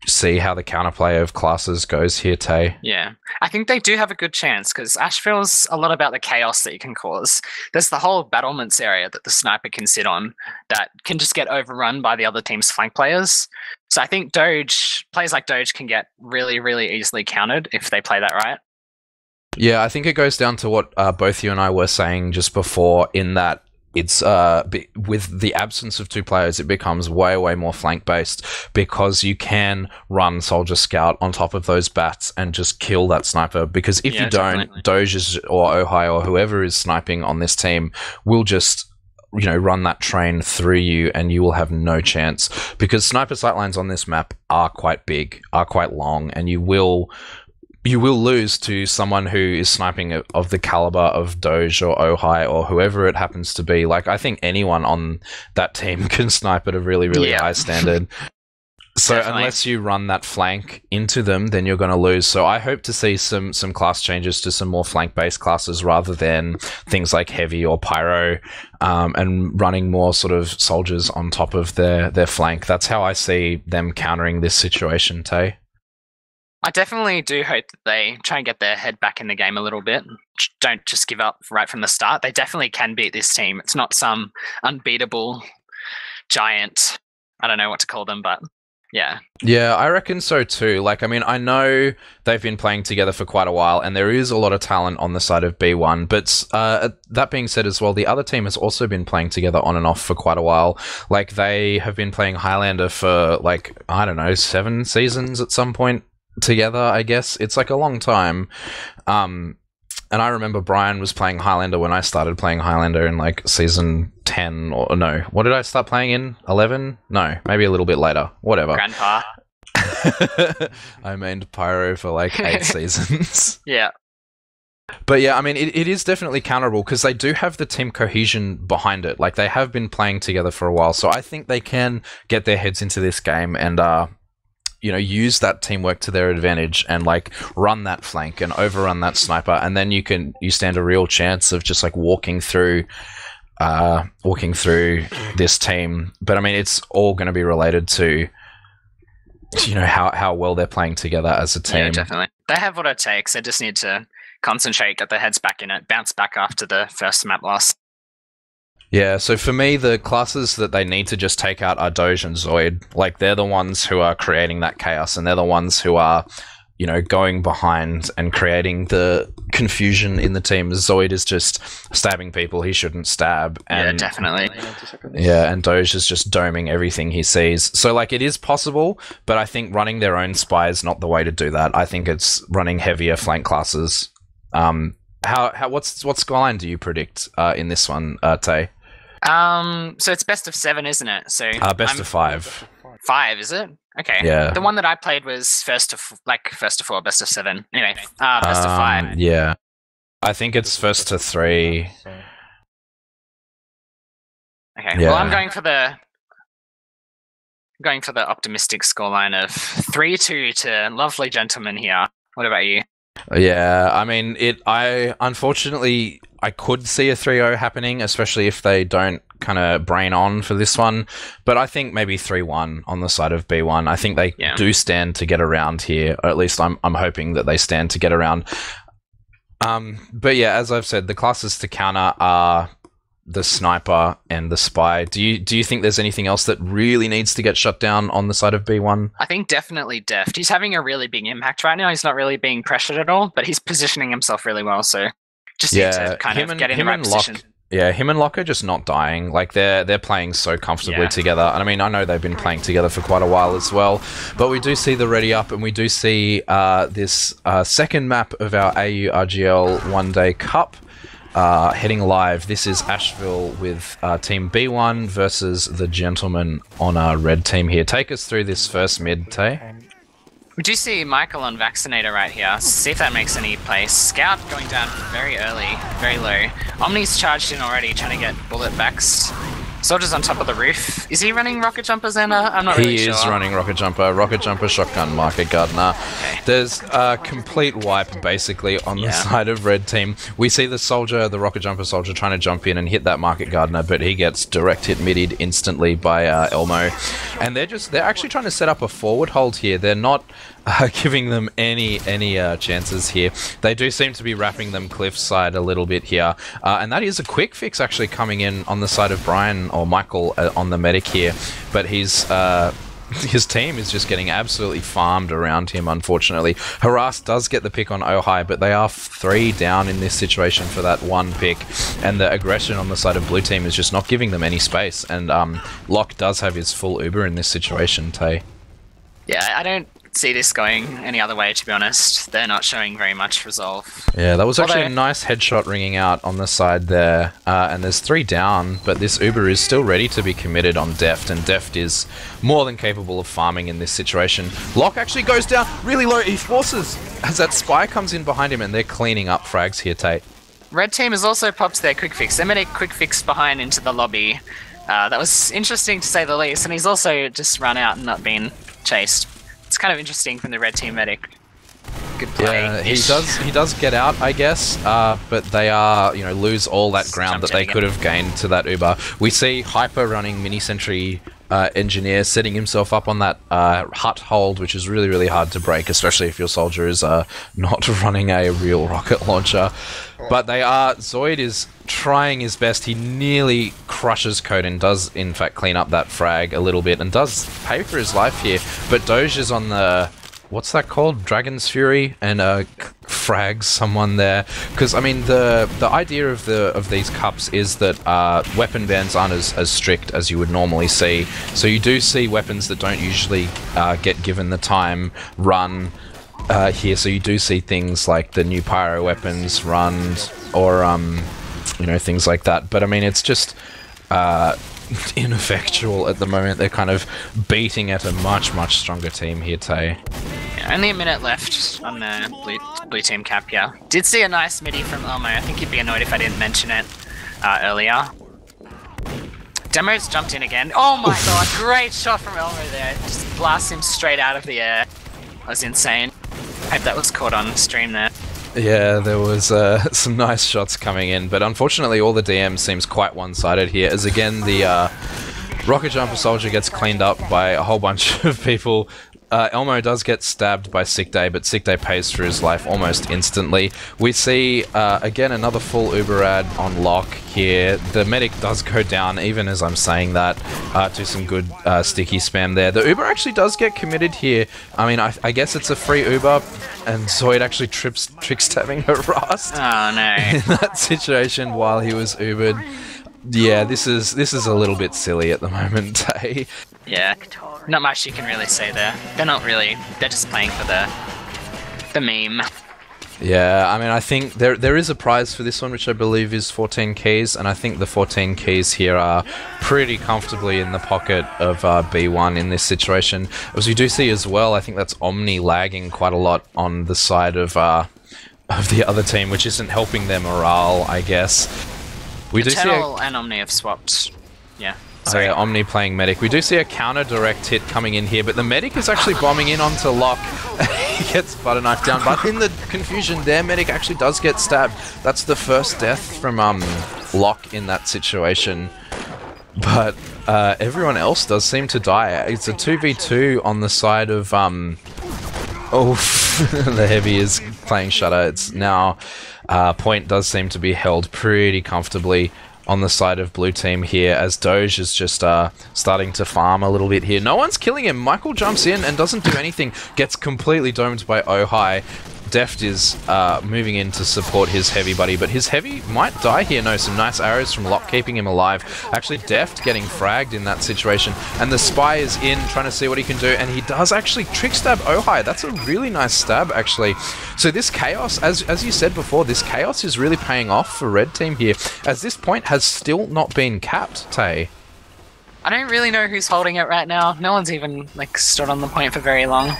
see how the counterplay of classes goes here, Tay. Yeah, I think they do have a good chance because Asheville's a lot about the chaos that you can cause. There's the whole battlements area that the sniper can sit on that can just get overrun by the other team's flank players. So I think players like Doge can get really easily countered if they play that right. Yeah, I think it goes down to what both you and I were saying just before, in that it's with the absence of 2 players, it becomes way more flank based, because you can run Soldier Scout on top of those bats and just kill that sniper. Because if you don't, definitely, Doge or Ohai or whoever is sniping on this team will just, you know, run that train through you, and you will have no chance, because sniper sightlines on this map are quite big, are quite long, and you will lose to someone who is sniping of the caliber of Doge or Ohai or whoever it happens to be. Like, I think anyone on that team can snipe at a really high standard. So definitely, unless you run that flank into them, then you're going to lose. So I hope to see some class changes to some more flank-based classes rather than things like heavy or pyro, and running more sort of soldiers on top of their flank. That's how I see them countering this situation, Tay. I definitely do hope that they try and get their head back in the game a little bit. Don't just give up right from the start. They definitely can beat this team. It's not some unbeatable giant, I don't know what to call them, but yeah. Yeah, I reckon so too. Like, I mean, I know they've been playing together for quite a while, and there is a lot of talent on the side of B1. But that being said as well, the other team has also been playing together on and off for quite a while. Like, they have been playing Highlander for, like, I don't know, 7 seasons at some point together, I guess. It's like a long time. And I remember Brian was playing Highlander when I started playing Highlander in like season 10 or no. What did I start playing in? 11? No, maybe a little bit later. Whatever. Grandpa. I mained Pyro for like 8 seasons. Yeah. But yeah, I mean, it is definitely counterable because they do have the team cohesion behind it. Like, they have been playing together for a while, so I think they can get their heads into this game and, you know, use that teamwork to their advantage and, like, run that flank and overrun that sniper, and then you stand a real chance of just, like, walking through this team. But I mean, it's all going to be related to, you know, how well they're playing together as a team. Yeah, definitely. They have what it takes. They just need to concentrate, get their heads back in it, bounce back after the first map loss. Yeah, so for me, the classes that they need to just take out are Doge and Zoid. Like, they're the ones who are creating that chaos, and they're the ones who are, you know, going behind and creating the confusion in the team. Zoid is just stabbing people he shouldn't stab. And, yeah, definitely. Yeah, and Doge is just doming everything he sees. So, like, it is possible, but I think running their own spy is not the way to do that. I think it's running heavier flank classes. What scoreline do you predict in this one, Tay? So it's best of 7, isn't it? So best of 5. 5, is it? Okay. Yeah. The one that I played was first to 4, best of 7. Anyway, best of 5. Yeah. I think it's first to 3. Okay. Yeah. Well, I'm going for the optimistic scoreline of 3-2 to lovely gentlemen here. What about you? Yeah, I mean, unfortunately, I could see a 3-0 happening, especially if they don't kind of brain on for this one. But I think maybe 3-1 on the side of B1. I think they do stand to get around here, or at least I'm hoping that they stand to get around. But yeah, as I've said, the classes to counter are the sniper and the spy. Do you think there's anything else that really needs to get shut down on the side of B1? I think definitely Deft. He's having a really big impact right now. He's not really being pressured at all, but he's positioning himself really well. So just need to kind of get in the right position. Yeah, him and Locke are just not dying. Like, they're playing so comfortably together. And I mean, I know they've been playing together for quite a while as well. But we do see the ready up, and we do see this second map of our AU RGL One Day Cup heading live. This is Asheville with Team B1 versus the gentleman on our red team here. Take us through this first mid, Tay. We do see Michael on Vaccinator right here. See if that makes any play. Scout going down very early, very low. Omni's charged in already, trying to get bullet backs. Soldiers on top of the roof. Is he running rocket jumper, Xander? I'm not really sure. He is running rocket jumper, shotgun, market gardener. Okay. There's a complete wipe, basically, on the side of red team. We see the rocket jumper soldier, trying to jump in and hit that market gardener, but he gets direct hit midied instantly by Elmo. And they're actually trying to set up a forward hold here. They're not giving them any chances here. They do seem to be wrapping them cliffside a little bit here. And that is a quick fix actually coming in on the side of Brian or Michael on the medic here. But his team is just getting absolutely farmed around him, unfortunately. Harass does get the pick on Ohio, but they are 3 down in this situation for that 1 pick. And the aggression on the side of blue team is just not giving them any space. And Locke does have his full Uber in this situation, Tay. Yeah, I don't see this going any other way, to be honest. They're not showing very much resolve. Yeah, that was actually a nice headshot ringing out on the side there. And there's 3 down, but this Uber is still ready to be committed on Deft, and Deft is more than capable of farming in this situation. Locke actually goes down really low. He forces as that spy comes in behind him, and they're cleaning up frags here, Tate. Red team has also popped their quick fix. They made a quick fix behind into the lobby. That was interesting to say the least, and he's also just run out and not been chased. It's kind of interesting from the red team medic. Good play. Yeah, he does get out, I guess, but they are, lose all that ground that they could have gained to that Uber. We see Hyper running mini sentry engineer, setting himself up on that hut hold, which is really, really hard to break, especially if your soldier is not running a real rocket launcher. But Zoid is trying his best. He nearly crushes Code and does, in fact, clean up that frag a little bit and does pay for his life here. But Doge is on the... what's that called? Dragon's Fury, and frags someone there. Because I mean, the idea of these cups is that weapon bans aren't as strict as you would normally see. So you do see weapons that don't usually get given the time run here. So you do see things like the new pyro weapons run, or things like that. But I mean, it's just ineffectual at the moment. They're kind of beating at a much, much stronger team here, Tay. Yeah, only a minute left on the blue team cap here. Did see a nice midi from Elmo. I think he'd be annoyed if I didn't mention it earlier. Demo's jumped in again. Oh my god, great shot from Elmo there. Just blasts him straight out of the air. That was insane. Hope that was caught on stream there. Yeah, there was some nice shots coming in, but unfortunately all the DM seems quite one-sided here, as again the rocket jumper soldier gets cleaned up by a whole bunch of people. Elmo does get stabbed by Sick Day, but Sick Day pays for his life almost instantly. We see, again, another full Uber ad on Lock here. The medic does go down, even as I'm saying that, to some good sticky spam there. The Uber actually does get committed here. I mean, I guess it's a free Uber, and Zoid actually trick-stabbing Harassed Oh no. in that situation while he was Ubered. Yeah, this is a little bit silly at the moment, Tay. Yeah, not much you can really say there. They're just playing for the meme. Yeah, I mean, I think there is a prize for this one, which I believe is 14 keys, and I think the 14 keys here are pretty comfortably in the pocket of B1 in this situation. As you do see as well, I think that's Omni lagging quite a lot on the side of the other team, which isn't helping their morale, I guess. We do see and Omni have swapped. Yeah. Sorry, Omni playing medic. We do see a counter direct hit coming in here, but the medic is actually bombing in onto Lock. He gets butter knife down, but in the confusion there, medic actually does get stabbed. That's the first death from Lock in that situation. But everyone else does seem to die. It's a 2v2 on the side of oh, the heavy is playing Shutter. It's now point does seem to be held pretty comfortably on the side of blue team here, as Doge is just starting to farm a little bit here. No one's killing him. Michael jumps in and doesn't do anything. Gets completely domed by Ohai. Deft is moving in to support his heavy buddy, but his heavy might die here. No, some nice arrows from Lock keeping him alive. Actually, Deft getting fragged in that situation, and the Spy is in trying to see what he can do, and he does actually trick stab Ohai. That's a really nice stab, actually. So this chaos, as you said before, this chaos is really paying off for red team here, as this point has still not been capped, Tay. I don't really know who's holding it right now. No one's even stood on the point for very long.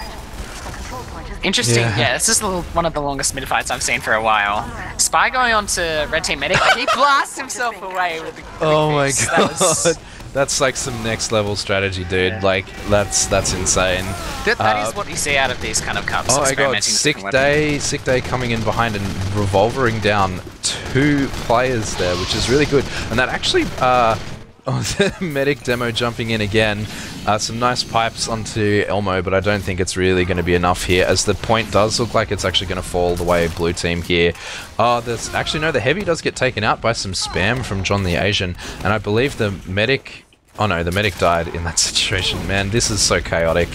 Interesting, yeah, this is one of the longest mid-fights I've seen for a while. Spy going on to Red Team Medic, but he blasts himself away with the oh my god. That's like some next level strategy, dude. Yeah. Like, that's insane. That is what you see out of these kind of cups. Oh my god, Sick Day coming in behind and revolvering down 2 players there, which is really good. And that actually, the medic demo jumping in again. Some nice pipes onto Elmo, but I don't think it's really going to be enough here, as the point does look like it's actually going to fall the way of blue team here. There's actually no, the heavy does get taken out by some spam from John the Asian, and I believe the medic, oh no, the medic died in that situation. Man, this is so chaotic.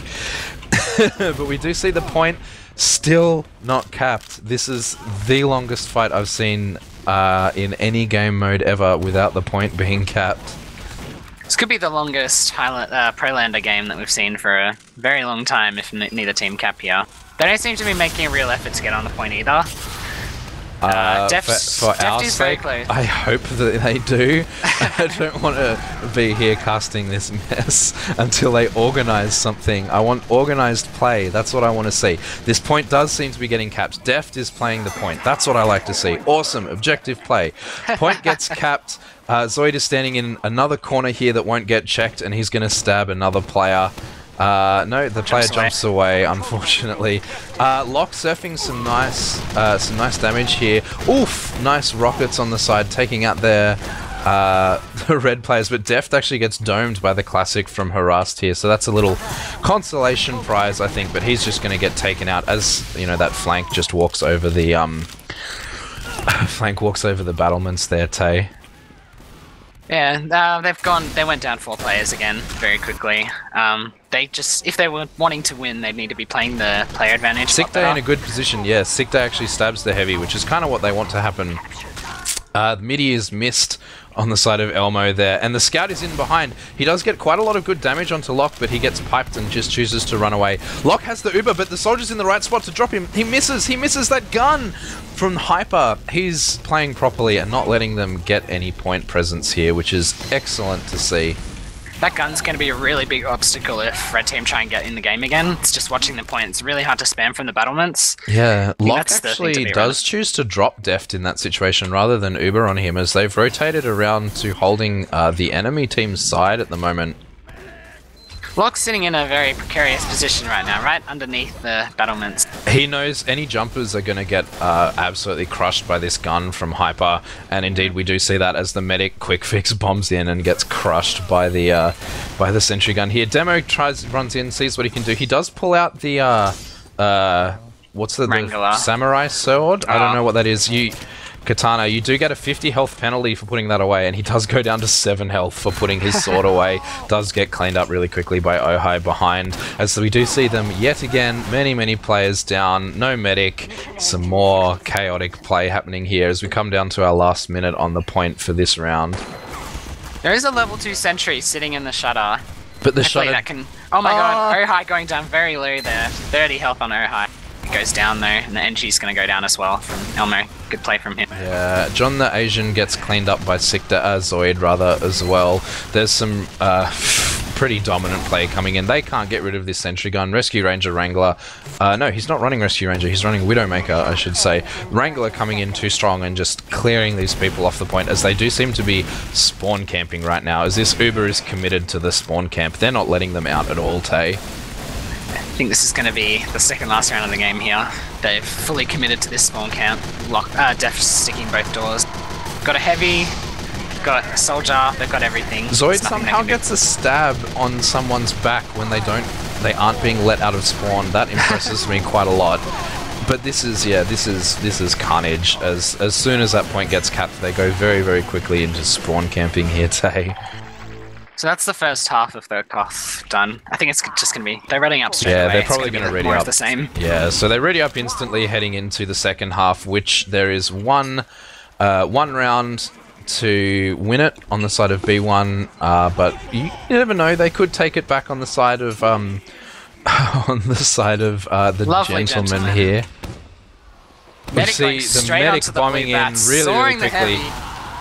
But we do see the point still not capped. This is the longest fight I've seen in any game mode ever without the point being capped. This could be the longest Prolander game that we've seen for a very long time, if neither team cap here. They don't seem to be making a real effort to get on the point either. Deft is very close. I hope that they do. I don't want to be here casting this mess until they organise something. I want organised play. That's what I want to see. This point does seem to be getting capped. Deft is playing the point. That's what I like to see. Awesome. Objective play. Point gets capped. Zoid is standing in another corner here that won't get checked, and he's going to stab another player. No, the player jumps away, unfortunately. Lock surfing some nice damage here. Oof! Nice rockets on the side, taking out their the red players, but Deft actually gets domed by the classic from Harassed here, so that's a little consolation prize, I think, but he's just going to get taken out as, you know, that flank just walks over the battlements there, Tay. Yeah, they went down 4 players again very quickly. If they were wanting to win, they'd need to be playing the player advantage. Sick Day in a good position, yeah. Sick Day actually stabs the heavy, which is kind of what they want to happen Midi is missed on the side of Elmo there, and the scout is in behind. He does get quite a lot of good damage onto Locke, but he gets piped and just chooses to run away. Locke has the Uber, but the soldier's in the right spot to drop him. He misses that gun from Hyper. He's playing properly and not letting them get any point presence here, which is excellent to see. That gun's going to be a really big obstacle if Red Team try and get in the game again. It's just watching the point. It's really hard to spam from the battlements. Yeah, Locke actually does choose to drop Deft in that situation rather than Uber on him, as they've rotated around to holding the enemy team's side at the moment. Locke's sitting in a very precarious position right now, right underneath the battlements. He knows any jumpers are going to get absolutely crushed by this gun from Hyper, and indeed we do see that as the medic quick fix bombs in and gets crushed by the sentry gun here. Demo runs in, sees what he can do. He does pull out the what's the samurai sword? I don't know what that is. Katana, you do get a 50 health penalty for putting that away, and he does go down to 7 health for putting his sword away. Does get cleaned up really quickly by Ohai behind, as we do see them yet again, many players down, no medic, some more chaotic play happening here as we come down to our last minute on the point for this round. There is a level 2 sentry sitting in the shutter. But the shutter... That can... Oh my god, Ohai going down very low there. 30 health on Ohai. It goes down though, and the NG's going to go down as well from Elmo. Good play from him. Yeah, John the Asian gets cleaned up by Zoid rather as well. There's some pretty dominant play coming in. They can't get rid of this sentry gun. Rescue Ranger Wrangler. No, he's not running Rescue Ranger. He's running Widowmaker, I should say. Wrangler coming in too strong and just clearing these people off the point, as they do seem to be spawn camping right now, as this Uber is committed to the spawn camp. They're not letting them out at all, Tay. I think this is going to be the second last round of the game here. They've fully committed to this spawn camp. Def sticking both doors. Got a heavy, got a soldier, they've got everything. Zoid somehow gets a stab on someone's back when they aren't being let out of spawn. That impresses me quite a lot. But this is carnage. As soon as that point gets capped, they go very quickly into spawn camping here, Tay. So that's the first half of the half done. I think it's just going to be... They're readying up straight away. Yeah, they're probably going to ready up. The same. Yeah, so they ready up instantly heading into the second half, which there is one round to win it on the side of B1, but you never know, they could take it back on the side of on the side of the gentleman here. We see the medic bombing in really quickly.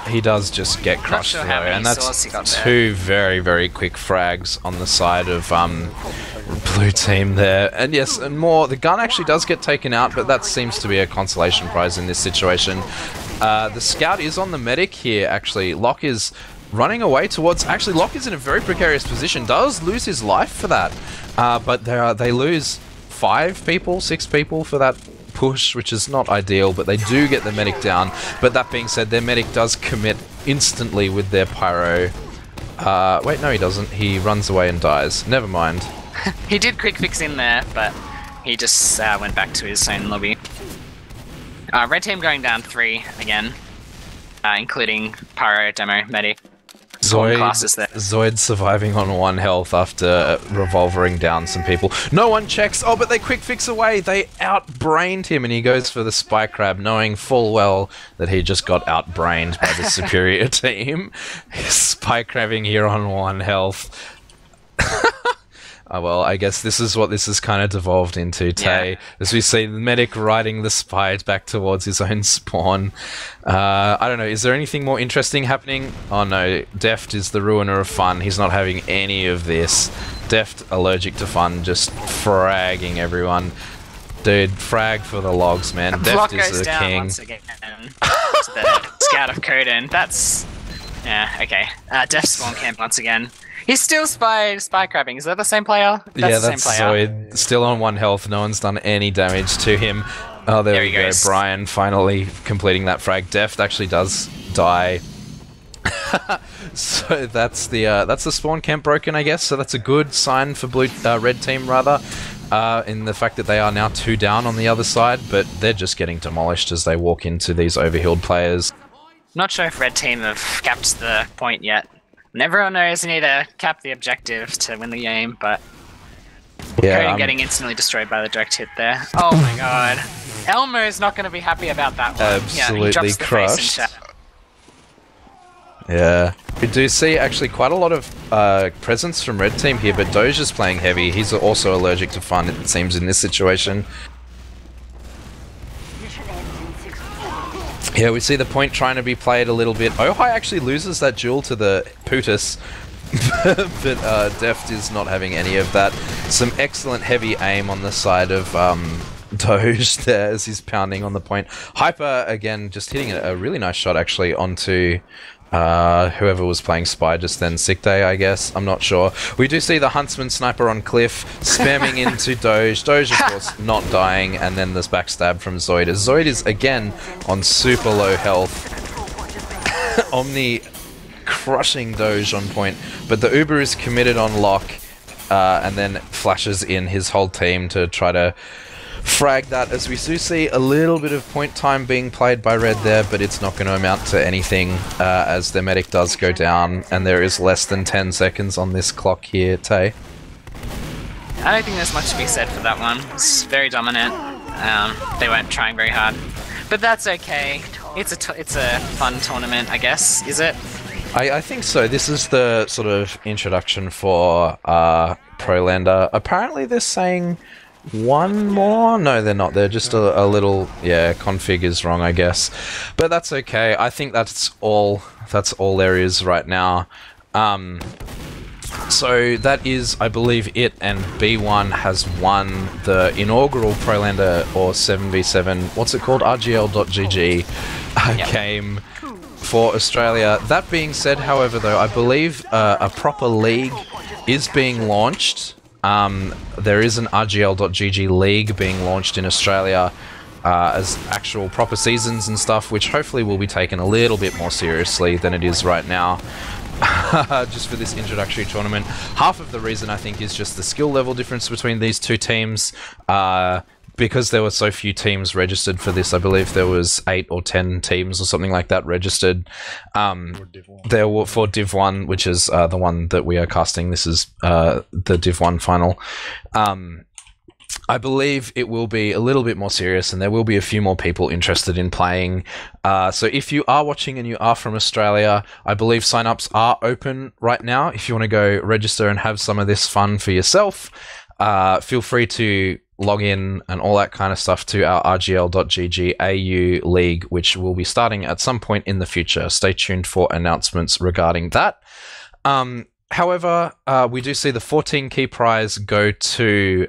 He does just get crushed though, and that's two very quick frags on the side of blue team there. And yes, and more, the gun actually does get taken out, but that seems to be a consolation prize in this situation. The scout is on the medic here, actually. Locke is running away towards... Actually, Locke is in a very precarious position, does lose his life for that. But they lose 6 people for that push, which is not ideal, but they do get the medic down. But that being said, their medic does commit instantly with their pyro. Wait, no he doesn't. He runs away and dies. Never mind. He did quick fix in there, but he just went back to his own lobby. Red team going down 3 again, including pyro, demo, medic. Zoid surviving on 1 health after revolvering down some people. No one checks. Oh, but they quick fix away. They outbrained him, and he goes for the spy crab, knowing full well that he just got outbrained by the superior team. Spy crabbing here on 1 health. Oh, well, I guess this is what this has kind of devolved into, Tay. Yeah. As we see the medic riding the spy back towards his own spawn. I don't know, is there anything more interesting happening? Oh no, Deft is the ruiner of fun. He's not having any of this. Deft, allergic to fun, just fragging everyone. Dude, frag for the logs, man. Deft is the king. Once again. The scout of Coden. That's... Yeah, okay. Deft spawn camp once again. He's still spy crabbing. Is that the same player? That's the same player. Zoid. Still on 1 health. No one's done any damage to him. Oh, there we go. Brian finally completing that frag. Deft actually does die. So that's the spawn camp broken, I guess. So that's a good sign for red team rather, in the fact that they are now 2 down on the other side, but they're just getting demolished as they walk into these overhealed players. Not sure if red team have capped the point yet. And everyone knows you need to cap the objective to win the game, but yeah, Coden getting instantly destroyed by the direct hit there. Oh my god. Elmo's not going to be happy about that one. Absolutely crushed. Yeah. We do see actually quite a lot of presence from red team here, but Doge is playing heavy. He's also allergic to fun, it seems, in this situation. Yeah, we see the point trying to be played a little bit. Ojai actually loses that duel to the Putus, but Deft is not having any of that. Some excellent heavy aim on the side of Doge there as he's pounding on the point. Hyper, again, just hitting a really nice shot actually onto whoever was playing Spy just then. Sick Day, I guess. I'm not sure. We do see the Huntsman sniper on Cliff spamming into Doge. Doge, of course, not dying, and then this backstab from Zoid. As Zoid is, again, on super low health. Omni crushing Doge on point, but the Uber is committed on lock, and then flashes in his whole team to try to frag that, as we do see a little bit of point time being played by red there, but it's not going to amount to anything as their medic does go down, and there is less than 10 seconds on this clock here. Tay? I don't think there's much to be said for that one. It's very dominant. They weren't trying very hard, but that's okay. It's a fun tournament, I guess. Is it? I think so. This is the sort of introduction for Prolander. Apparently they're saying one more? No, they're not. They're just a little... Yeah, config is wrong, I guess. But that's okay. I think that's all there is right now. So that is, I believe, it, and B1 has won the inaugural Prolander or 7v7, what's it called? RGL.GG game for Australia. That being said, however, though, I believe a proper league is being launched. There is an RGL.GG league being launched in Australia as actual proper seasons and stuff, which hopefully will be taken a little bit more seriously than it is right now. Just for this introductory tournament. Half of the reason, I think, is just the skill level difference between these two teams. Because there were so few teams registered for this, I believe there was 8 or 10 teams or something like that registered. There were for Div 1, which is the one that we are casting. This is the Div 1 final. I believe it will be a little bit more serious, and there will be a few more people interested in playing. So if you are watching and you are from Australia, I believe signups are open right now. If you want to go register and have some of this fun for yourself, feel free to log in and all that kind of stuff to our RGL.GG AU League, which will be starting at some point in the future. Stay tuned for announcements regarding that. However, we do see the 14 key prize go to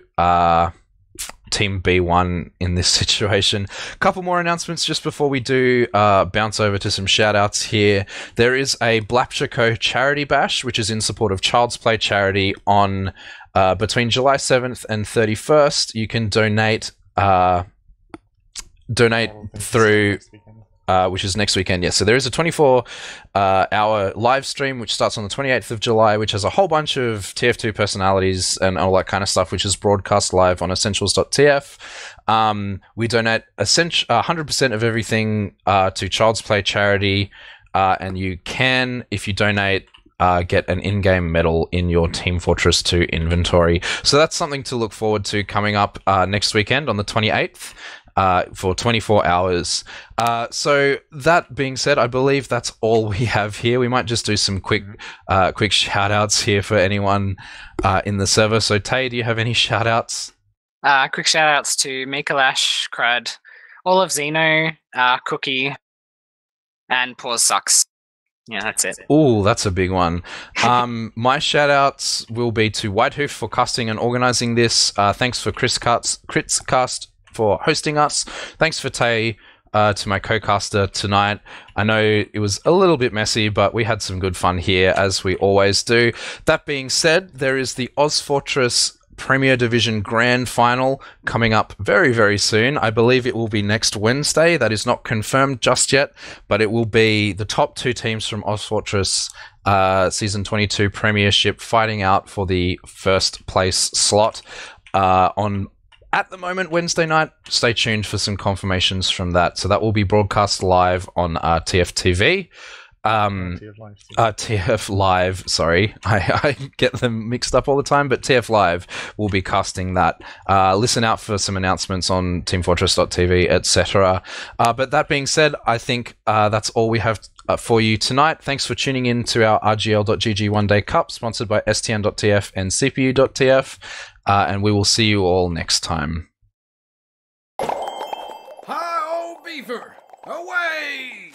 Team B1 in this situation. A couple more announcements just before we do bounce over to some shout-outs here. There is a Blapchico charity bash, which is in support of Child's Play charity on between July 7th and 31st. You can donate through... which is next weekend, yes. So there is a 24-hour live stream, which starts on the 28th of July, which has a whole bunch of TF2 personalities and all that kind of stuff, which is broadcast live on essentials.tf. We donate 100% of everything to Child's Play charity, and you can, if you donate, get an in-game medal in your Team Fortress 2 inventory. So that's something to look forward to coming up next weekend on the 28th. For 24 hours. So that being said, I believe that's all we have here. We might just do some quick shout-outs here for anyone in the server. So Tay, do you have any shout-outs? Quick shout-outs to Mikalash, Crud, all of Xeno, Cookie, and Pause Sucks. Yeah, that's it. Oh, that's a big one. My shout-outs will be to Wiethoofd for casting and organizing this. Thanks for Kritzcast for hosting us. Thanks for Tay, to my co-caster tonight. I know it was a little bit messy, but we had some good fun here, as we always do. That being said, there is the OzFortress Premier Division Grand Final coming up very, very soon. I believe it will be next Wednesday. That is not confirmed just yet, but it will be the top 2 teams from OzFortress Season 22 Premiership fighting out for the first place slot on, at the moment, Wednesday night. Stay tuned for some confirmations from that. So that will be broadcast live on TFTV. TF Live, sorry. I get them mixed up all the time, but TF Live will be casting that. Listen out for some announcements on teamfortress.tv, etc. But that being said, I think that's all we have for you tonight. Thanks for tuning in to our RGL.GG One Day Cup, sponsored by STN.TF and CPU.TF, and we will see you all next time. Hi, old beaver! Away!